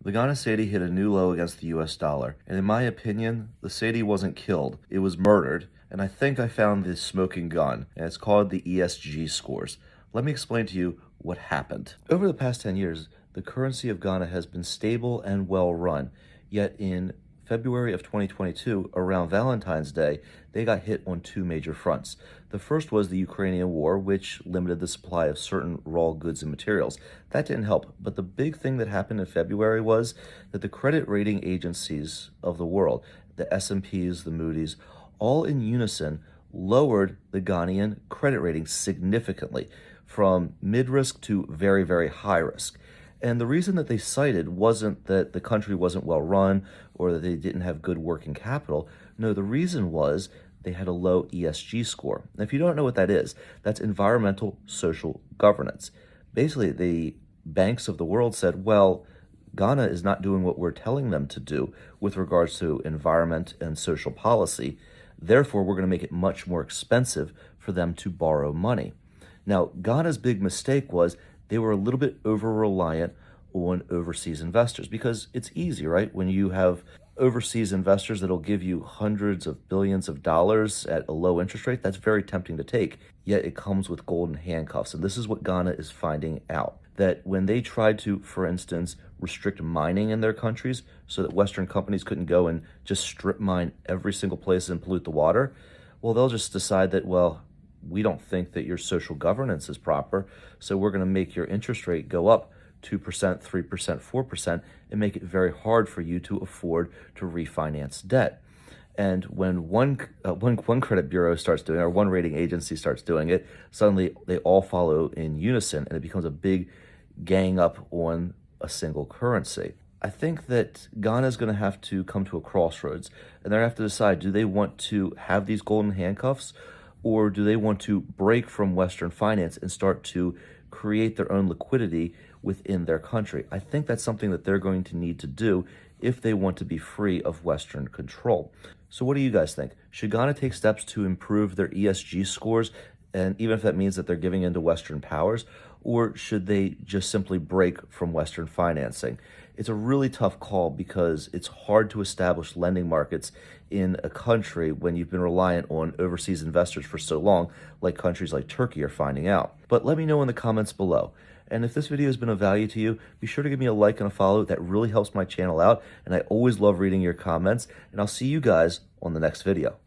The Ghana Cedi hit a new low against the US dollar, and in my opinion, the Cedi wasn't killed, it was murdered, and I think I found the smoking gun, and it's called the ESG scores. Let me explain to you what happened. Over the past 10 years, the currency of Ghana has been stable and well run, yet in February of 2022, around Valentine's Day, they got hit on two major fronts. The first was the Ukrainian war, which limited the supply of certain raw goods and materials. That didn't help, but the big thing that happened in February was that the credit rating agencies of the world, the S&Ps, the Moody's, all in unison lowered the Ghanaian credit rating significantly from mid-risk to very, very high risk. And the reason that they cited wasn't that the country wasn't well run or that they didn't have good working capital. No, the reason was they had a low ESG score. Now, if you don't know what that is, that's environmental social governance. Basically, the banks of the world said, well, Ghana is not doing what we're telling them to do with regards to environment and social policy. Therefore, we're going to make it much more expensive for them to borrow money. Now, Ghana's big mistake was they were a little bit over-reliant on overseas investors because it's easy, right? When you have overseas investors that'll give you hundreds of billions of dollars at a low interest rate, that's very tempting to take, yet it comes with golden handcuffs. And this is what Ghana is finding out, that when they tried to, for instance, restrict mining in their countries so that Western companies couldn't go and just strip mine every single place and pollute the water, well, they'll just decide that, well, we don't think that your social governance is proper, so we're going to make your interest rate go up 2%, 3%, 4%, and make it very hard for you to afford to refinance debt. And when one credit bureau starts doing it, or one rating agency starts doing it, suddenly they all follow in unison, and it becomes a big gang up on a single currency. I think that Ghana is going to have to come to a crossroads, and they're going to have to decide, do they want to have these golden handcuffs, or do they want to break from Western finance and start to create their own liquidity within their country? I think that's something that they're going to need to do if they want to be free of Western control. So what do you guys think? Should Ghana take steps to improve their ESG scores, and even if that means that they're giving in to Western powers, or should they just simply break from Western financing? It's a really tough call because it's hard to establish lending markets in a country when you've been reliant on overseas investors for so long, like countries like Turkey are finding out. But let me know in the comments below. And if this video has been of value to you, be sure to give me a like and a follow. That really helps my channel out, and I always love reading your comments, and I'll see you guys on the next video.